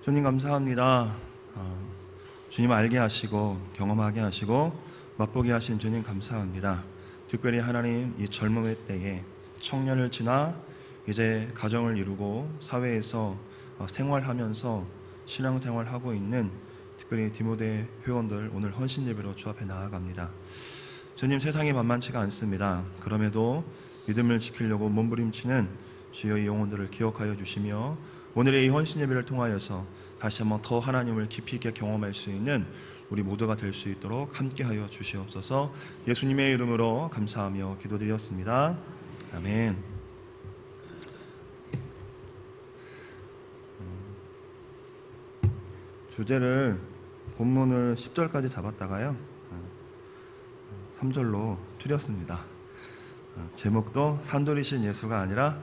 주님 감사합니다. 주님 알게 하시고 경험하게 하시고 맛보게 하신 주님 감사합니다. 특별히 하나님 이 젊음의 때에 청년을 지나 이제 가정을 이루고 사회에서 생활하면서 신앙생활하고 있는 특별히 디모데 회원들 오늘 헌신예배로 주 앞에 나아갑니다. 주님, 세상이 만만치가 않습니다. 그럼에도 믿음을 지키려고 몸부림치는 주여 이 영혼들을 기억하여 주시며 오늘의 이 헌신예배를 통하여서 다시 한번 더 하나님을 깊이 있게 경험할 수 있는 우리 모두가 될 수 있도록 함께하여 주시옵소서. 예수님의 이름으로 감사하며 기도드렸습니다. 아멘. 주제를 본문을 10절까지 잡았다가요 3절로 줄였습니다. 제목도 산돌이신 예수가 아니라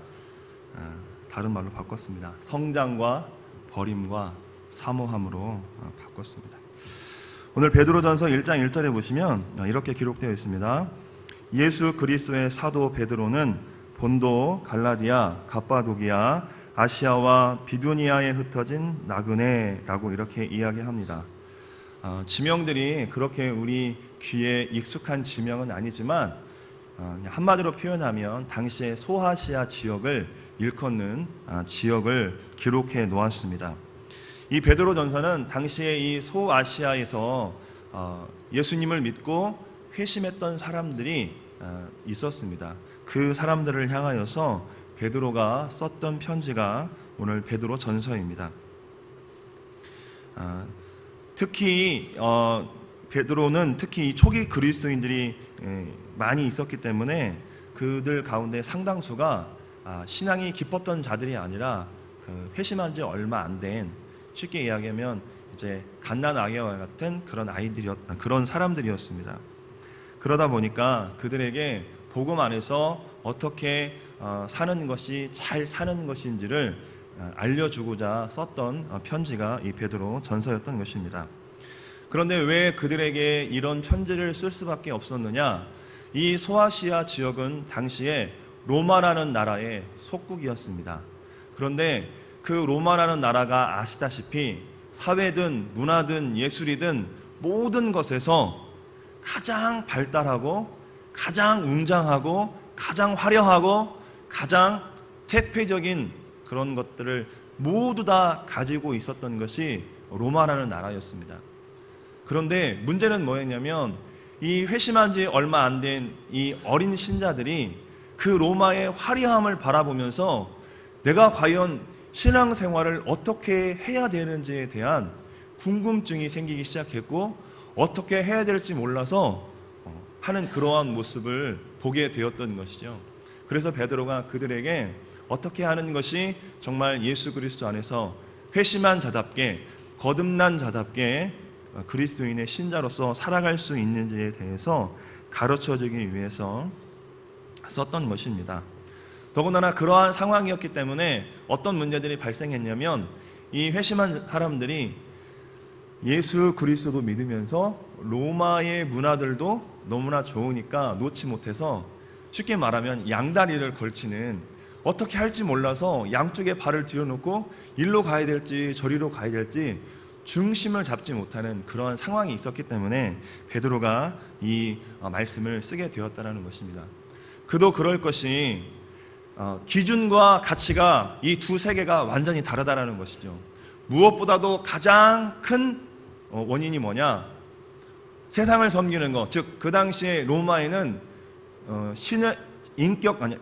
다른 말로 바꿨습니다. 성장과 버림과 사모함으로 바꿨습니다. 오늘 베드로전서 1장 1절에 보시면 이렇게 기록되어 있습니다. 예수 그리스도의 사도 베드로는 본도, 갈라디아, 갑바도기아, 아시아와 비두니아에 흩어진 나그네라고 이렇게 이야기합니다. 지명들이 그렇게 우리 귀에 익숙한 지명은 아니지만 한마디로 표현하면 당시의 소아시아 지역을 일컫는 지역을 기록해 놓았습니다. 이 베드로전서는 당시에 이 소아시아에서 예수님을 믿고 회심했던 사람들이 있었습니다. 그 사람들을 향하여서 베드로가 썼던 편지가 오늘 베드로전서입니다. 특히 베드로는 특히 초기 그리스도인들이 많이 있었기 때문에 그들 가운데 상당수가 신앙이 깊었던 자들이 아니라 회심한 지 얼마 안 된, 쉽게 이야기하면 이제 갓난아기와 같은 그런 사람들이었습니다. 그러다 보니까 그들에게 복음 안에서 어떻게 사는 것이 잘 사는 것인지를 알려주고자 썼던 편지가 이 베드로 전서였던 것입니다. 그런데 왜 그들에게 이런 편지를 쓸 수밖에 없었느냐? 이 소아시아 지역은 당시에 로마라는 나라의 속국이었습니다. 그런데 그 로마라는 나라가 아시다시피 사회든 문화든 예술이든 모든 것에서 가장 발달하고 가장 웅장하고 가장 화려하고 가장 태폐적인 그런 것들을 모두 다 가지고 있었던 것이 로마라는 나라였습니다. 그런데 문제는 뭐였냐면 이 회심한 지 얼마 안 된 이 어린 신자들이 그 로마의 화려함을 바라보면서 내가 과연 신앙생활을 어떻게 해야 되는지에 대한 궁금증이 생기기 시작했고 어떻게 해야 될지 몰라서 하는 그러한 모습을 보게 되었던 것이죠. 그래서 베드로가 그들에게 어떻게 하는 것이 정말 예수 그리스도 안에서 회심한 자답게 거듭난 자답게 그리스도인의 신자로서 살아갈 수 있는지에 대해서 가르쳐주기 위해서 썼던 것입니다. 더군다나 그러한 상황이었기 때문에 어떤 문제들이 발생했냐면 이 회심한 사람들이 예수 그리스도도 믿으면서 로마의 문화들도 너무나 좋으니까 놓지 못해서 쉽게 말하면 양다리를 걸치는, 어떻게 할지 몰라서 양쪽에 발을 들여놓고 일로 가야 될지 저리로 가야 될지 중심을 잡지 못하는 그러한 상황이 있었기 때문에 베드로가 이 말씀을 쓰게 되었다는 것입니다. 그도 그럴 것이 기준과 가치가 이 두 세계가 완전히 다르다는 것이죠. 무엇보다도 가장 큰 원인이 뭐냐? 세상을 섬기는 것, 즉 그 당시에 로마에는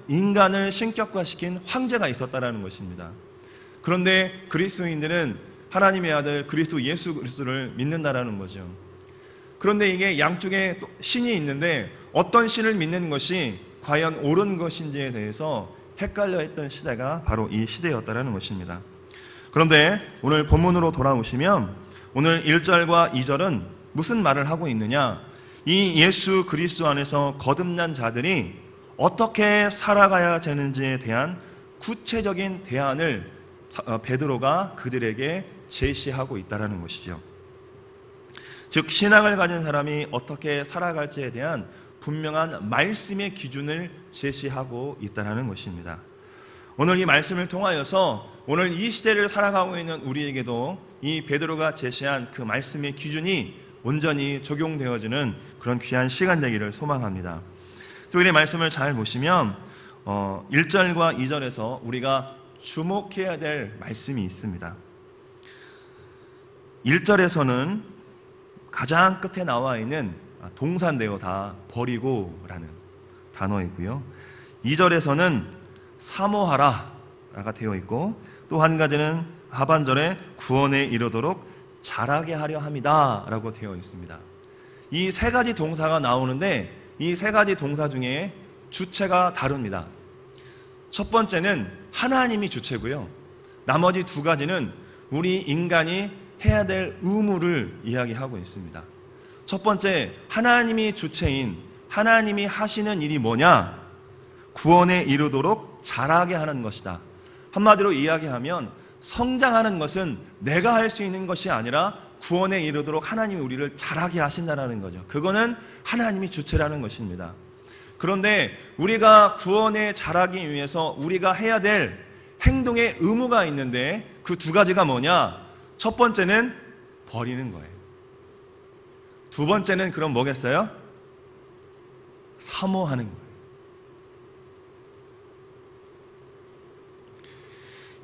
인간을 신격화시킨 황제가 있었다는 것입니다. 그런데 그리스도인들은 하나님의 아들 그리스도 예수 그리스도를 믿는다라는 거죠. 그런데 이게 양쪽에 신이 있는데 어떤 신을 믿는 것이 과연 옳은 것인지에 대해서 헷갈려 했던 시대가 바로 이 시대였다라는 것입니다. 그런데 오늘 본문으로 돌아오시면 오늘 1절과 2절은 무슨 말을 하고 있느냐? 이 예수 그리스도 안에서 거듭난 자들이 어떻게 살아가야 되는지에 대한 구체적인 대안을 베드로가 그들에게 제시하고 있다는 것이죠. 즉 신앙을 가진 사람이 어떻게 살아갈지에 대한 분명한 말씀의 기준을 제시하고 있다는 것입니다. 오늘 이 말씀을 통하여서 오늘 이 시대를 살아가고 있는 우리에게도 이 베드로가 제시한 그 말씀의 기준이 온전히 적용되어지는 그런 귀한 시간 되기를 소망합니다. 또 이 말씀을 잘 보시면 1절과 2절에서 우리가 주목해야 될 말씀이 있습니다. 1절에서는 가장 끝에 나와 있는 동사인데요, 다 버리고라는 단어이고요. 2절에서는 사모하라가 되어 있고, 또 한 가지는 하반절에 구원에 이르도록 자라게 하려 함이다 라고 되어 있습니다. 이 세 가지 동사가 나오는데 이 세 가지 동사 중에 주체가 다릅니다. 첫 번째는 하나님이 주체고요, 나머지 두 가지는 우리 인간이 해야 될 의무를 이야기하고 있습니다. 첫 번째, 하나님이 주체인 하나님이 하시는 일이 뭐냐? 구원에 이르도록 자라게 하는 것이다. 한마디로 이야기하면 성장하는 것은 내가 할 수 있는 것이 아니라 구원에 이르도록 하나님이 우리를 자라게 하신다는 거죠. 그거는 하나님이 주체라는 것입니다. 그런데 우리가 구원에 자라기 위해서 우리가 해야 될 행동의 의무가 있는데 그 두 가지가 뭐냐? 첫 번째는 버리는 거예요. 두 번째는 그럼 뭐겠어요? 사모하는 거예요.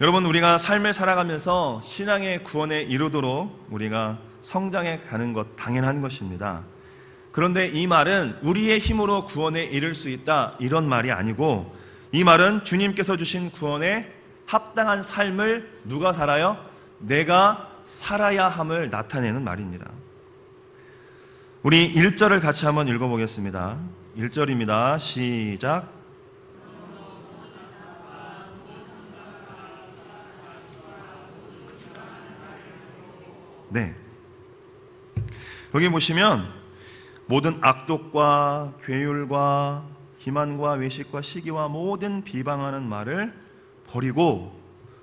여러분, 우리가 삶을 살아가면서 신앙의 구원에 이르도록 우리가 성장해 가는 것 당연한 것입니다. 그런데 이 말은 우리의 힘으로 구원에 이를 수 있다 이런 말이 아니고, 이 말은 주님께서 주신 구원에 합당한 삶을 누가 살아요? 내가 살아야 함을 나타내는 말입니다. 우리 1절을 같이 한번 읽어보겠습니다. 1절입니다. 시작. 네. 여기 보시면 모든 악독과 괴율과 기만과 외식과 시기와 모든 비방하는 말을 버리고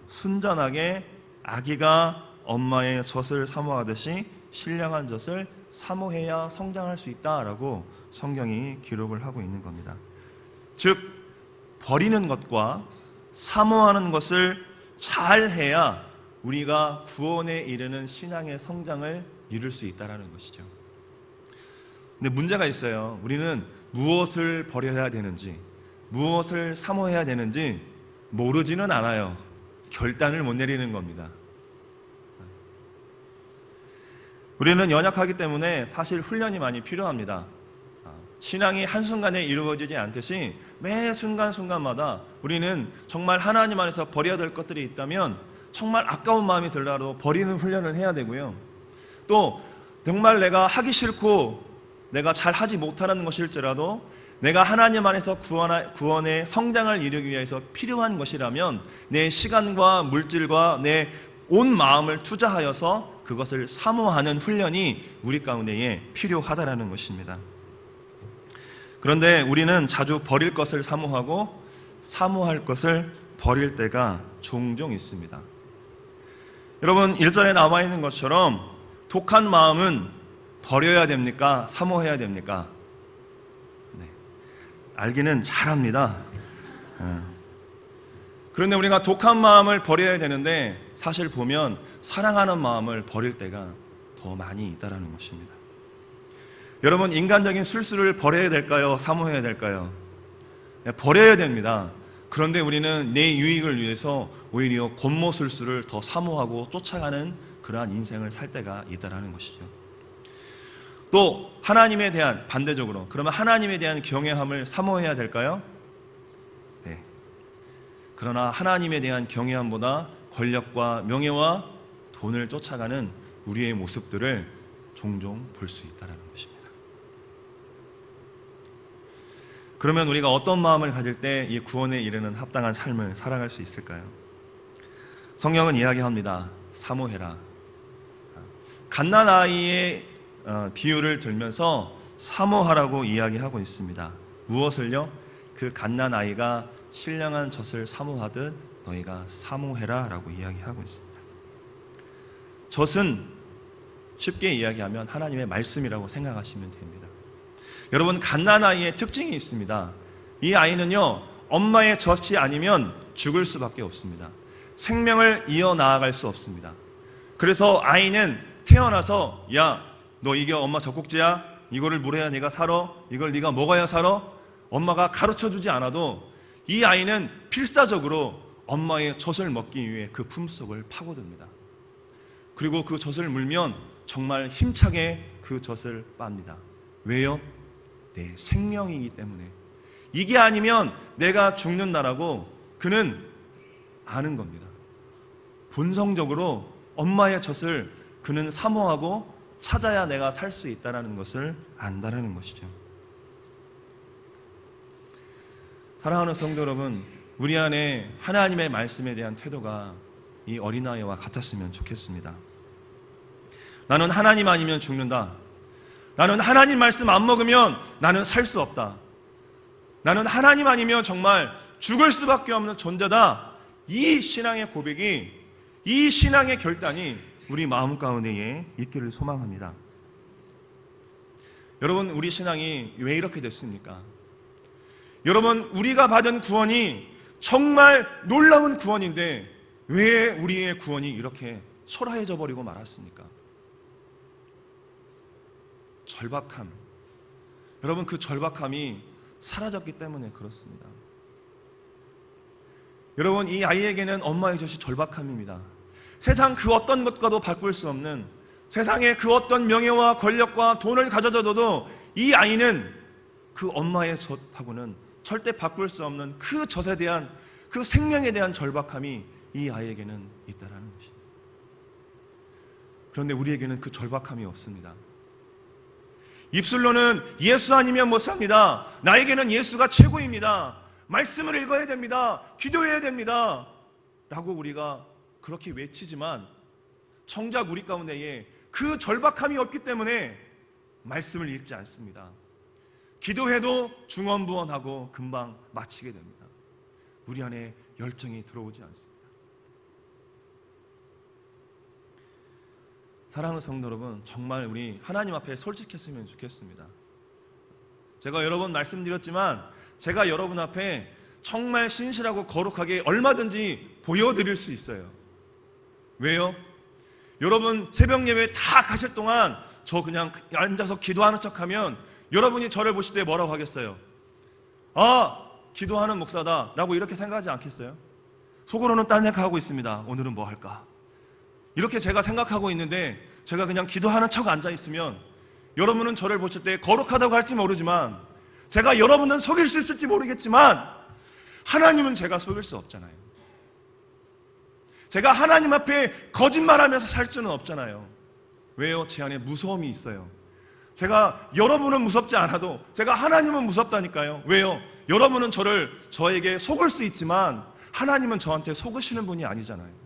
순전하게 아기가 엄마의 젖을 사모하듯이 신령한 젖을 사모해야 성장할 수 있다라고 성경이 기록을 하고 있는 겁니다. 즉, 버리는 것과 사모하는 것을 잘 해야 우리가 구원에 이르는 신앙의 성장을 이룰 수 있다는 것이죠. 근데 문제가 있어요. 우리는 무엇을 버려야 되는지, 무엇을 사모해야 되는지 모르지는 않아요. 결단을 못 내리는 겁니다. 우리는 연약하기 때문에 사실 훈련이 많이 필요합니다. 신앙이 한순간에 이루어지지 않듯이 매 순간순간마다 우리는 정말 하나님 안에서 버려야 될 것들이 있다면 정말 아까운 마음이 들더라도 버리는 훈련을 해야 되고요. 또 정말 내가 하기 싫고 내가 잘 하지 못하는 것일지라도 내가 하나님 안에서 구원의 성장을 이루기 위해서 필요한 것이라면 내 시간과 물질과 내 온 마음을 투자하여서 그것을 사모하는 훈련이 우리 가운데에 필요하다는 것입니다. 그런데 우리는 자주 버릴 것을 사모하고 사모할 것을 버릴 때가 종종 있습니다. 여러분, 1절에 나와 있는 것처럼 독한 마음은 버려야 됩니까? 사모해야 됩니까? 네. 알기는 잘합니다. 그런데 우리가 독한 마음을 버려야 되는데 사실 보면 사랑하는 마음을 버릴 때가 더 많이 있다는 것입니다. 여러분, 인간적인 술수를 버려야 될까요? 사모해야 될까요? 네, 버려야 됩니다. 그런데 우리는 내 유익을 위해서 오히려 곤모술수를 더 사모하고 쫓아가는 그러한 인생을 살 때가 있다는 것이죠. 또 하나님에 대한, 반대적으로 그러면 하나님에 대한 경외함을 사모해야 될까요? 네. 그러나 하나님에 대한 경외함보다 권력과 명예와 돈을 쫓아가는 우리의 모습들을 종종 볼 수 있다는 것입니다. 그러면 우리가 어떤 마음을 가질 때 이 구원에 이르는 합당한 삶을 살아갈 수 있을까요? 성경은 이야기합니다. 사모해라. 갓난아이의 비유를 들면서 사모하라고 이야기하고 있습니다. 무엇을요? 그 갓난아이가 신령한 젖을 사모하듯 너희가 사모해라 라고 이야기하고 있습니다. 젖은 쉽게 이야기하면 하나님의 말씀이라고 생각하시면 됩니다. 여러분, 갓난아이의 특징이 있습니다. 이 아이는요, 엄마의 젖이 아니면 죽을 수밖에 없습니다. 생명을 이어나아갈 수 없습니다. 그래서 아이는 태어나서 야, 너 이게 엄마 젖꼭지야? 이거를 물어야 네가 살아? 이걸 네가 먹어야 살아? 엄마가 가르쳐주지 않아도 이 아이는 필사적으로 엄마의 젖을 먹기 위해 그 품속을 파고듭니다. 그리고 그 젖을 물면 정말 힘차게 그 젖을 빱니다. 왜요? 내 생명이기 때문에. 이게 아니면 내가 죽는다라고 그는 아는 겁니다. 본성적으로 엄마의 젖을 그는 사모하고 찾아야 내가 살 수 있다는 것을 안다는 것이죠. 사랑하는 성도 여러분, 우리 안에 하나님의 말씀에 대한 태도가 이 어린아이와 같았으면 좋겠습니다. 나는 하나님 아니면 죽는다. 나는 하나님 말씀 안 먹으면 나는 살 수 없다. 나는 하나님 아니면 정말 죽을 수밖에 없는 존재다. 이 신앙의 고백이, 이 신앙의 결단이 우리 마음 가운데에 있기를 소망합니다. 여러분, 우리 신앙이 왜 이렇게 됐습니까? 여러분, 우리가 받은 구원이 정말 놀라운 구원인데 왜 우리의 구원이 이렇게 초라해져 버리고 말았습니까? 절박함. 여러분, 그 절박함이 사라졌기 때문에 그렇습니다. 여러분, 이 아이에게는 엄마의 젖이 절박함입니다. 세상 그 어떤 것과도 바꿀 수 없는, 세상의 그 어떤 명예와 권력과 돈을 가져다줘도 이 아이는 그 엄마의 젖하고는 절대 바꿀 수 없는 그 젖에 대한, 그 생명에 대한 절박함이 이 아이에게는 있다라는 것입니다. 그런데 우리에게는 그 절박함이 없습니다. 입술로는 예수 아니면 못 삽니다. 나에게는 예수가 최고입니다. 말씀을 읽어야 됩니다. 기도해야 됩니다. 라고 우리가 그렇게 외치지만 정작 우리 가운데에 그 절박함이 없기 때문에 말씀을 읽지 않습니다. 기도해도 중언부언하고 금방 마치게 됩니다. 우리 안에 열정이 들어오지 않습니다. 사랑하는 성도 여러분, 정말 우리 하나님 앞에 솔직했으면 좋겠습니다. 제가 여러 번 말씀드렸지만 제가 여러분 앞에 정말 신실하고 거룩하게 얼마든지 보여드릴 수 있어요. 왜요? 여러분 새벽 예배 다 가실 동안 저 그냥 앉아서 기도하는 척하면 여러분이 저를 보실 때 뭐라고 하겠어요? 아, 기도하는 목사다 라고 이렇게 생각하지 않겠어요? 속으로는 딴 생각하고 있습니다. 오늘은 뭐 할까? 이렇게 제가 생각하고 있는데 제가 그냥 기도하는 척 앉아있으면 여러분은 저를 보실 때 거룩하다고 할지 모르지만 제가 여러분은 속일 수 있을지 모르겠지만 하나님은 제가 속일 수 없잖아요. 제가 하나님 앞에 거짓말하면서 살 수는 없잖아요. 왜요? 제 안에 무서움이 있어요. 제가 여러분은 무섭지 않아도 제가 하나님은 무섭다니까요. 왜요? 여러분은 저에게 속을 수 있지만 하나님은 저한테 속으시는 분이 아니잖아요.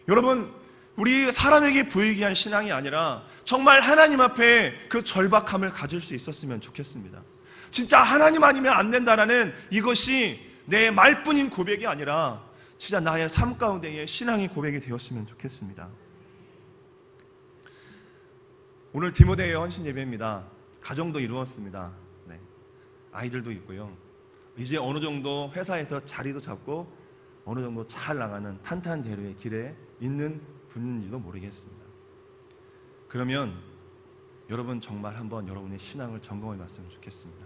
여러분, 우리 사람에게 보이게 한 신앙이 아니라 정말 하나님 앞에 그 절박함을 가질 수 있었으면 좋겠습니다. 진짜 하나님 아니면 안 된다라는 이것이 내 말뿐인 고백이 아니라 진짜 나의 삶 가운데의 신앙의 고백이 되었으면 좋겠습니다. 오늘 디모데의 헌신 예배입니다. 가정도 이루었습니다. 네. 아이들도 있고요. 이제 어느 정도 회사에서 자리도 잡고 어느 정도 잘 나가는 탄탄 대로의 길에 있는 분인지도 모르겠습니다. 그러면 여러분 정말 한번 여러분의 신앙을 점검해 봤으면 좋겠습니다.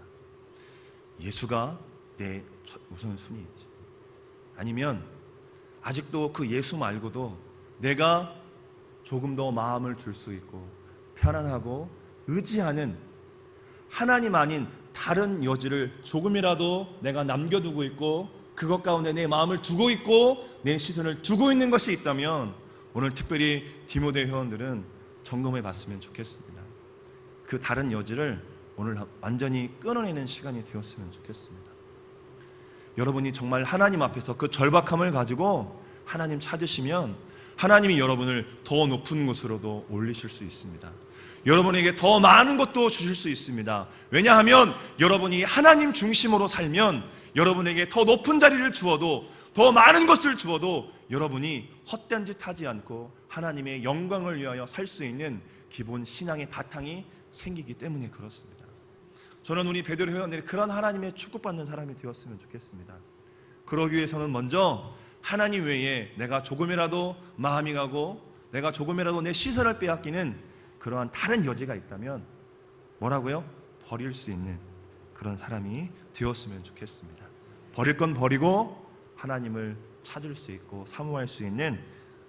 예수가 내 우선순위인지, 아니면 아직도 그 예수 말고도 내가 조금 더 마음을 줄 수 있고 편안하고 의지하는 하나님 아닌 다른 여지를 조금이라도 내가 남겨두고 있고 그것 가운데 내 마음을 두고 있고 내 시선을 두고 있는 것이 있다면 오늘 특별히 디모데 회원들은 점검해 봤으면 좋겠습니다. 그 다른 여지를 오늘 완전히 끊어내는 시간이 되었으면 좋겠습니다. 여러분이 정말 하나님 앞에서 그 절박함을 가지고 하나님 찾으시면 하나님이 여러분을 더 높은 곳으로도 올리실 수 있습니다. 여러분에게 더 많은 것도 주실 수 있습니다. 왜냐하면 여러분이 하나님 중심으로 살면 여러분에게 더 높은 자리를 주어도 더 많은 것을 주어도 여러분이 헛된 짓 하지 않고 하나님의 영광을 위하여 살 수 있는 기본 신앙의 바탕이 생기기 때문에 그렇습니다. 저는 우리 베드로 회원들이 그런 하나님의 축복받는 사람이 되었으면 좋겠습니다. 그러기 위해서는 먼저 하나님 외에 내가 조금이라도 마음이 가고 내가 조금이라도 내 시선을 빼앗기는 그러한 다른 여지가 있다면 뭐라고요? 버릴 수 있는 그런 사람이 되었으면 좋겠습니다. 버릴 건 버리고 하나님을 찾을 수 있고 사모할 수 있는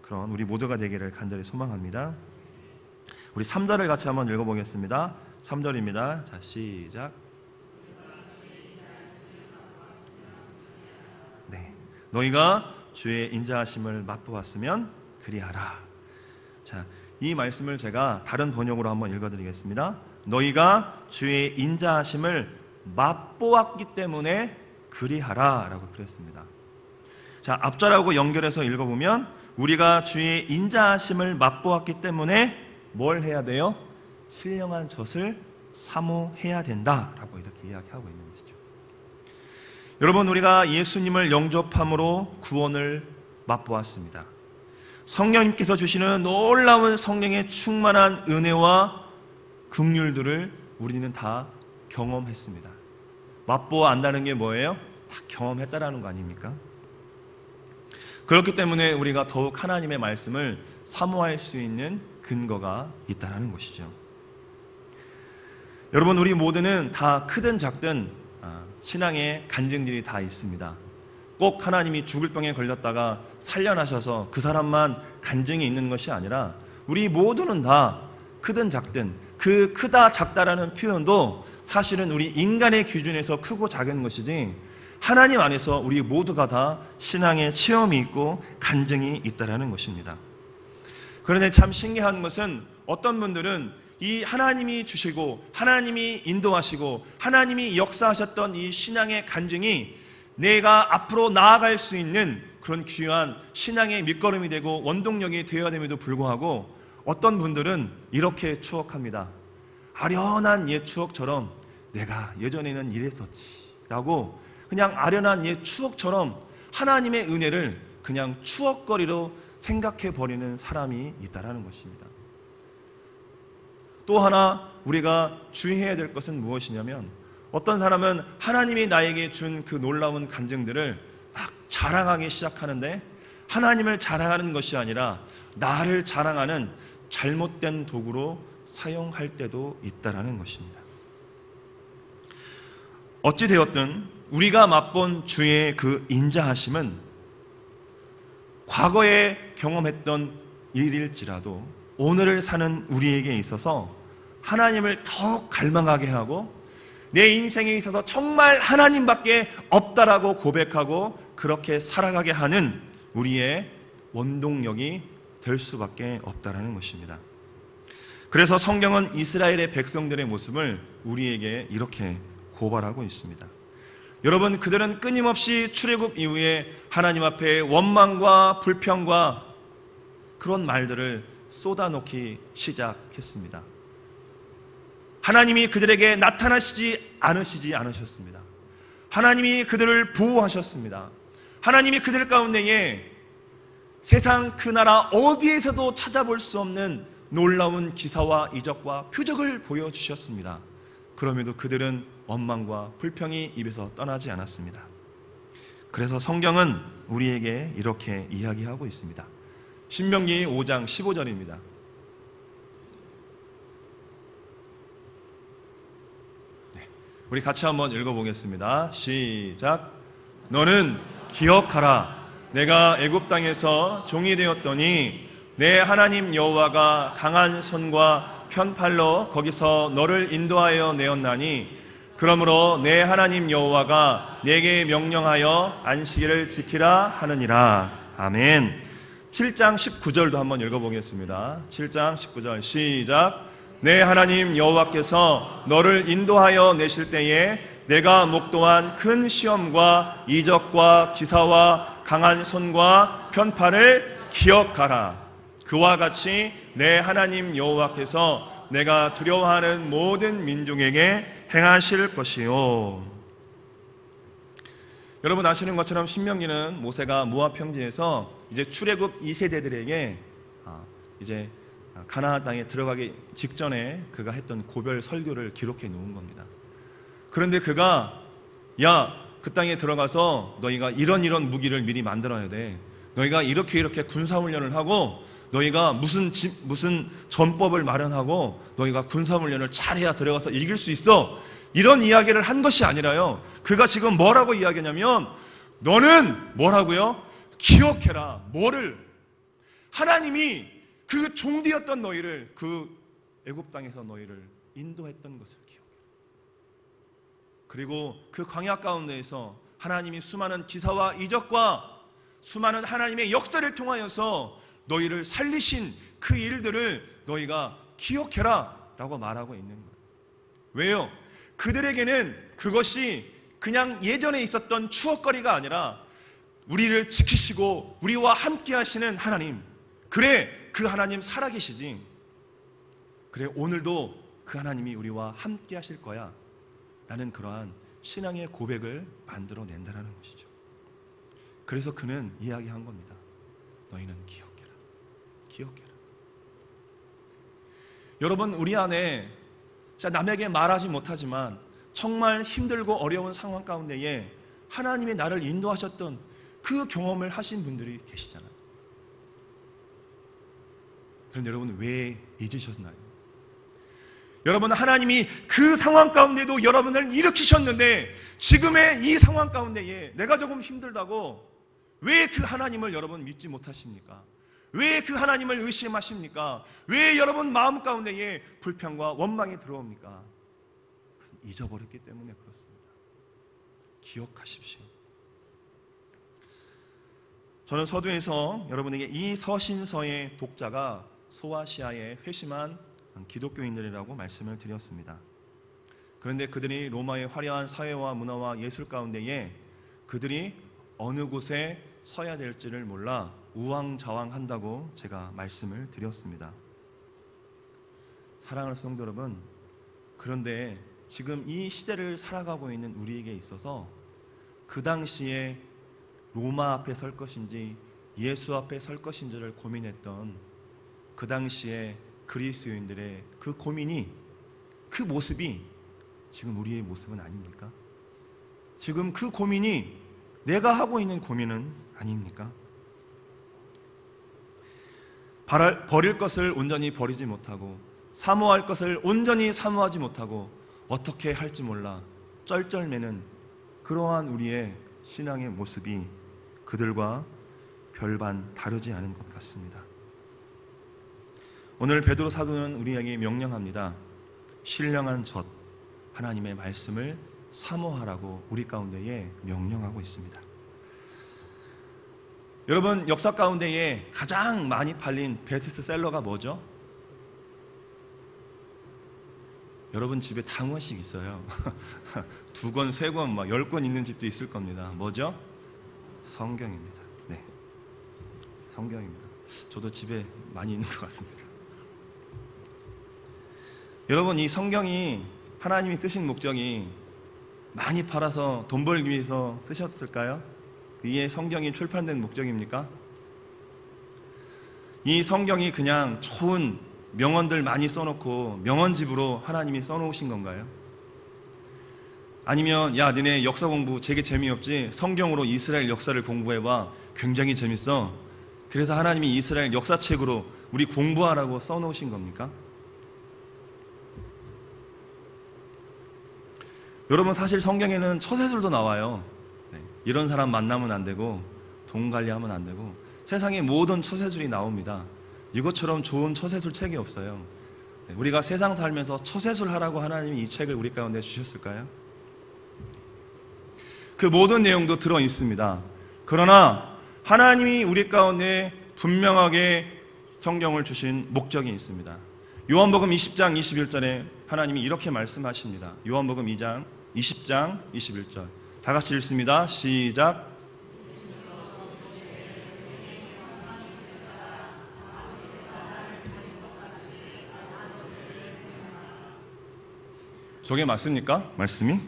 그런 우리 모두가 되기를 간절히 소망합니다. 우리 3절을 같이 한번 읽어보겠습니다. 3절입니다. 자, 시작. 네, 너희가 주의 인자하심을 맛보았으면 그리하라. 자, 이 말씀을 제가 다른 번역으로 한번 읽어드리겠습니다. 너희가 주의 인자하심을 맛보았기 때문에 그리하라 라고 그랬습니다. 자, 앞절하고 연결해서 읽어보면 우리가 주의 인자하심을 맛보았기 때문에 뭘 해야 돼요? 신령한 젖을 사모해야 된다라고 이렇게 이야기하고 있는 것이죠. 여러분, 우리가 예수님을 영접함으로 구원을 맛보았습니다. 성령님께서 주시는 놀라운 성령의 충만한 은혜와 긍휼들을 우리는 다 경험했습니다. 맛보아 안다는 게 뭐예요? 다 경험했다라는 거 아닙니까? 그렇기 때문에 우리가 더욱 하나님의 말씀을 사모할 수 있는 근거가 있다는 것이죠. 여러분, 우리 모두는 다 크든 작든 신앙의 간증들이 다 있습니다. 꼭 하나님이 죽을 병에 걸렸다가 살려나셔서 그 사람만 간증이 있는 것이 아니라 우리 모두는 다 크든 작든 그 크다 작다라는 표현도 사실은 우리 인간의 기준에서 크고 작은 것이지 하나님 안에서 우리 모두가 다 신앙의 체험이 있고 간증이 있다는 것입니다. 그런데 참 신기한 것은 어떤 분들은 이 하나님이 주시고 하나님이 인도하시고 하나님이 역사하셨던 이 신앙의 간증이 내가 앞으로 나아갈 수 있는 그런 귀한 신앙의 밑거름이 되고 원동력이 되어야 됨에도 불구하고 어떤 분들은 이렇게 추억합니다. 아련한 옛 추억처럼 내가 예전에는 이랬었지 라고 그냥 아련한 옛 추억처럼 하나님의 은혜를 그냥 추억거리로 생각해버리는 사람이 있다는 것입니다. 또 하나 우리가 주의해야 될 것은 무엇이냐면 어떤 사람은 하나님이 나에게 준 그 놀라운 간증들을 막 자랑하기 시작하는데 하나님을 자랑하는 것이 아니라 나를 자랑하는 잘못된 도구로 사용할 때도 있다는 것입니다. 어찌되었든 우리가 맛본 주의 그 인자하심은 과거에 경험했던 일일지라도 오늘을 사는 우리에게 있어서 하나님을 더욱 갈망하게 하고 내 인생에 있어서 정말 하나님밖에 없다라고 고백하고 그렇게 살아가게 하는 우리의 원동력이 될 수밖에 없다는 것입니다. 그래서 성경은 이스라엘의 백성들의 모습을 우리에게 이렇게 고발하고 있습니다. 여러분, 그들은 끊임없이 출애굽 이후에 하나님 앞에 원망과 불평과 그런 말들을 쏟아놓기 시작했습니다. 하나님이 그들에게 나타나시지 않으셨습니다. 하나님이 그들을 보호하셨습니다. 하나님이 그들 가운데에 세상 그 나라 어디에서도 찾아볼 수 없는 놀라운 기사와 이적과 표적을 보여주셨습니다. 그럼에도 그들은 원망과 불평이 입에서 떠나지 않았습니다. 그래서 성경은 우리에게 이렇게 이야기하고 있습니다. 신명기 5장 15절입니다. 우리 같이 한번 읽어보겠습니다. 시작. 너는 기억하라. 내가 애굽 땅에서 종이 되었더니 내 하나님 여호와가 강한 손과 편팔로 거기서 너를 인도하여 내었나니 그러므로 내 하나님 여호와가 내게 명령하여 안식일을 지키라 하느니라. 아멘. 7장 19절도 한번 읽어보겠습니다. 7장 19절 시작. 내 하나님 여호와께서 너를 인도하여 내실 때에 내가 목도한 큰 시험과 이적과 기사와 강한 손과 편팔을 기억하라. 그와 같이 내 하나님 여호와께서 내가 두려워하는 모든 민족에게 행하실 것이요. 여러분 아시는 것처럼 신명기는 모세가 모압 평지에서 이제 출애굽 2세대들에게 이제 가나안 땅에 들어가기 직전에 그가 했던 고별 설교를 기록해 놓은 겁니다. 그런데 그가 야 그 땅에 들어가서 너희가 이런 무기를 미리 만들어야 돼. 너희가 이렇게 군사훈련을 하고 너희가 무슨 전법을 마련하고 너희가 군사훈련을 잘해야 들어가서 이길 수 있어. 이런 이야기를 한 것이 아니라요. 그가 지금 뭐라고 이야기하냐면 너는 뭐라고요? 기억해라. 뭐를? 하나님이 그 종되었던 너희를, 그 애굽 땅에서 너희를 인도했던 것을 기억해라. 그리고 그 광야 가운데에서 하나님이 수많은 기사와 이적과 수많은 하나님의 역사를 통하여서 너희를 살리신 그 일들을 너희가 기억해라 라고 말하고 있는 거예요. 왜요? 그들에게는 그것이 그냥 예전에 있었던 추억거리가 아니라 우리를 지키시고 우리와 함께 하시는 하나님, 그래 그 하나님 살아계시지, 그래 오늘도 그 하나님이 우리와 함께 하실 거야 라는 그러한 신앙의 고백을 만들어낸다는 것이죠. 그래서 그는 이야기한 겁니다. 너희는 기억해라. 기억해라. 여러분, 우리 안에 남에게 말하지 못하지만 정말 힘들고 어려운 상황 가운데에 하나님이 나를 인도하셨던 그 경험을 하신 분들이 계시잖아요. 그런데 여러분, 왜 잊으셨나요? 여러분, 하나님이 그 상황 가운데도 여러분을 일으키셨는데 지금의 이 상황 가운데에 내가 조금 힘들다고 왜 그 하나님을 여러분 믿지 못하십니까? 왜 그 하나님을 의심하십니까? 왜 여러분 마음 가운데에 불평과 원망이 들어옵니까? 잊어버렸기 때문에 그렇습니다. 기억하십시오. 저는 서두에서 여러분에게 이 서신서의 독자가 소아시아의 회심한 기독교인들이라고 말씀을 드렸습니다. 그런데 그들이 로마의 화려한 사회와 문화와 예술 가운데에 그들이 어느 곳에 서야 될지를 몰라 우왕좌왕한다고 제가 말씀을 드렸습니다. 사랑하는 성도 여러분, 그런데 지금 이 시대를 살아가고 있는 우리에게 있어서 그 당시에 로마 앞에 설 것인지 예수 앞에 설 것인지를 고민했던 그 당시에 그리스도인들의 그 고민이, 그 모습이 지금 우리의 모습은 아닙니까? 지금 그 고민이 내가 하고 있는 고민은 아닙니까? 버릴 것을 온전히 버리지 못하고 사모할 것을 온전히 사모하지 못하고 어떻게 할지 몰라 쩔쩔매는 그러한 우리의 신앙의 모습이 그들과 별반 다르지 않은 것 같습니다. 오늘 베드로 사도는 우리에게 명령합니다. 신령한 젖, 하나님의 말씀을 사모하라고 우리 가운데에 명령하고 있습니다. 여러분, 역사 가운데에 가장 많이 팔린 베스트셀러가 뭐죠? 여러분 집에 다 한 권씩 있어요. 2권, 3권, 10권 있는 집도 있을 겁니다. 뭐죠? 성경입니다. 네, 성경입니다. 저도 집에 많이 있는 것 같습니다. 여러분, 이 성경이 하나님이 쓰신 목적이 많이 팔아서 돈 벌기 위해서 쓰셨을까요? 이게 성경이 출판된 목적입니까? 이 성경이 그냥 좋은 명언들 많이 써놓고 명언집으로 하나님이 써놓으신 건가요? 아니면 야, 니네 역사 공부 되게 재미없지? 성경으로 이스라엘 역사를 공부해봐. 굉장히 재밌어. 그래서 하나님이 이스라엘 역사책으로 우리 공부하라고 써놓으신 겁니까? 여러분, 사실 성경에는 처세술도 나와요. 이런 사람 만나면 안 되고 돈 관리하면 안 되고 세상의 모든 처세술이 나옵니다. 이것처럼 좋은 처세술 책이 없어요. 우리가 세상 살면서 처세술 하라고 하나님이 이 책을 우리 가운데 주셨을까요? 그 모든 내용도 들어 있습니다. 그러나 하나님이 우리 가운데 분명하게 성경을 주신 목적이 있습니다. 요한복음 20장 21절에 하나님이 이렇게 말씀하십니다. 요한복음 2장 20장 21절 다 같이 읽습니다. 시작. 저게 맞습니까? 말씀이?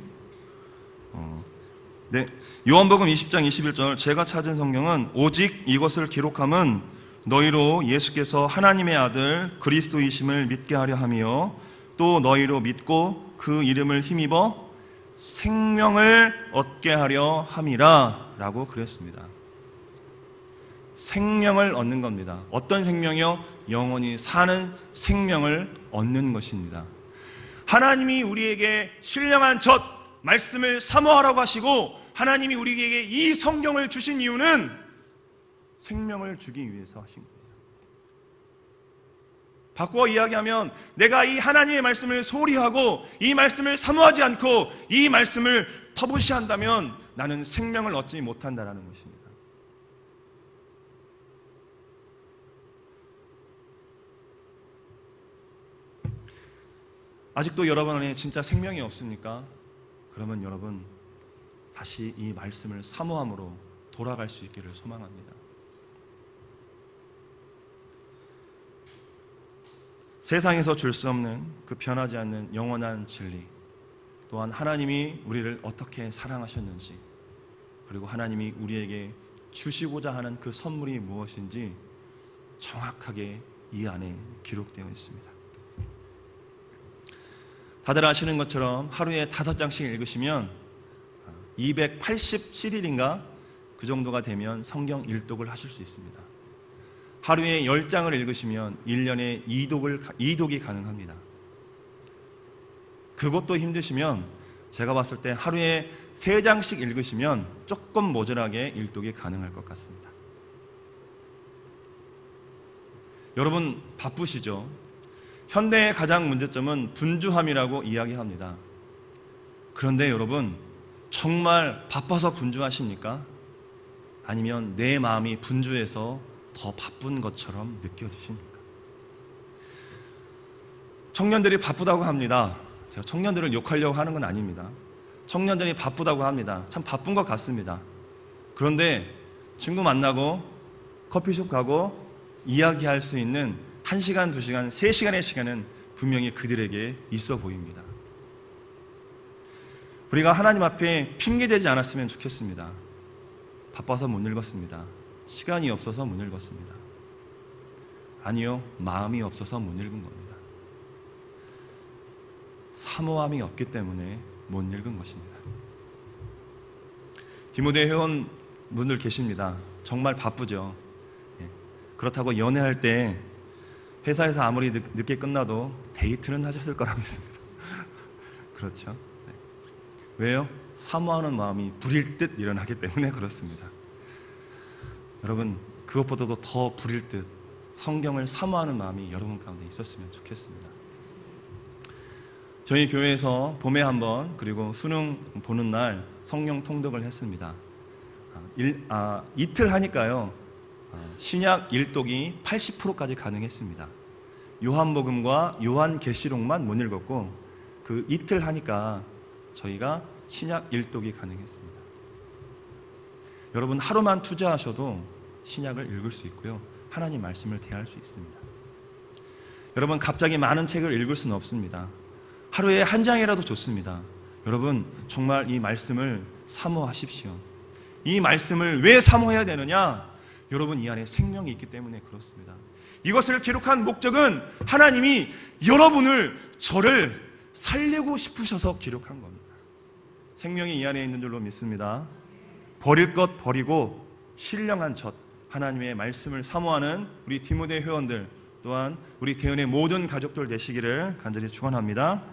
네. 요한복음 20장 21절 제가 찾은 성경은 오직 이것을 기록함은 너희로 예수께서 하나님의 아들 그리스도이심을 믿게 하려 하며 또 너희로 믿고 그 이름을 힘입어 생명을 얻게 하려 함이라 라고 그랬습니다. 생명을 얻는 겁니다. 어떤 생명이요? 영원히 사는 생명을 얻는 것입니다. 하나님이 우리에게 신령한 젖, 말씀을 사모하라고 하시고 하나님이 우리에게 이 성경을 주신 이유는 생명을 주기 위해서 하신 겁니다. 바꾸어 이야기하면 내가 이 하나님의 말씀을 소홀히 하고 이 말씀을 사모하지 않고 이 말씀을 터부시한다면 나는 생명을 얻지 못한다라는 것입니다. 아직도 여러분 안에 진짜 생명이 없습니까? 그러면 여러분 다시 이 말씀을 사모함으로 돌아갈 수 있기를 소망합니다. 세상에서 줄 수 없는 그 변하지 않는 영원한 진리, 또한 하나님이 우리를 어떻게 사랑하셨는지, 그리고 하나님이 우리에게 주시고자 하는 그 선물이 무엇인지 정확하게 이 안에 기록되어 있습니다. 다들 아시는 것처럼 하루에 5장씩 읽으시면 287일인가 그 정도가 되면 성경 1독을 하실 수 있습니다. 하루에 10장을 읽으시면 1년에 2독이 가능합니다. 그것도 힘드시면 제가 봤을 때 하루에 3장씩 읽으시면 조금 모자라게 1독이 가능할 것 같습니다. 여러분 바쁘시죠? 현대의 가장 문제점은 분주함이라고 이야기합니다. 그런데 여러분 정말 바빠서 분주하십니까? 아니면 내 마음이 분주해서 더 바쁜 것처럼 느껴지십니까? 청년들이 바쁘다고 합니다. 제가 청년들을 욕하려고 하는 건 아닙니다. 청년들이 바쁘다고 합니다. 참 바쁜 것 같습니다. 그런데 친구 만나고 커피숍 가고 이야기할 수 있는 1시간, 2시간, 3시간의 시간은 분명히 그들에게 있어 보입니다. 우리가 하나님 앞에 핑계대지 않았으면 좋겠습니다. 바빠서 못 읽었습니다. 시간이 없어서 못 읽었습니다. 아니요, 마음이 없어서 못 읽은 겁니다. 사모함이 없기 때문에 못 읽은 것입니다. 디모데 회원분들 계십니다. 정말 바쁘죠. 그렇다고 연애할 때 회사에서 아무리 늦게 끝나도 데이트는 하셨을 거라고 믿습니다. 그렇죠? 네. 왜요? 사모하는 마음이 불일 듯 일어나기 때문에 그렇습니다. 여러분 그것보다도 더 불일 듯 성경을 사모하는 마음이 여러분 가운데 있었으면 좋겠습니다. 저희 교회에서 봄에 한번 그리고 수능 보는 날 성경 통독을 했습니다. 이틀 하니까요 신약 1독이 80%까지 가능했습니다. 요한복음과 요한계시록만 못 읽었고 그 이틀 하니까 저희가 신약 1독이 가능했습니다. 여러분 하루만 투자하셔도 신약을 읽을 수 있고요 하나님 말씀을 대할 수 있습니다. 여러분 갑자기 많은 책을 읽을 수는 없습니다. 하루에 1장이라도 좋습니다. 여러분 정말 이 말씀을 사모하십시오. 이 말씀을 왜 사모해야 되느냐? 여러분 이 안에 생명이 있기 때문에 그렇습니다. 이것을 기록한 목적은 하나님이 여러분을 저를 살리고 싶으셔서 기록한 겁니다. 생명이 이 안에 있는 줄로 믿습니다. 버릴 것 버리고 신령한 젖 하나님의 말씀을 사모하는 우리 디모데 회원들 또한 우리 대은의 모든 가족들 되시기를 간절히 축원합니다.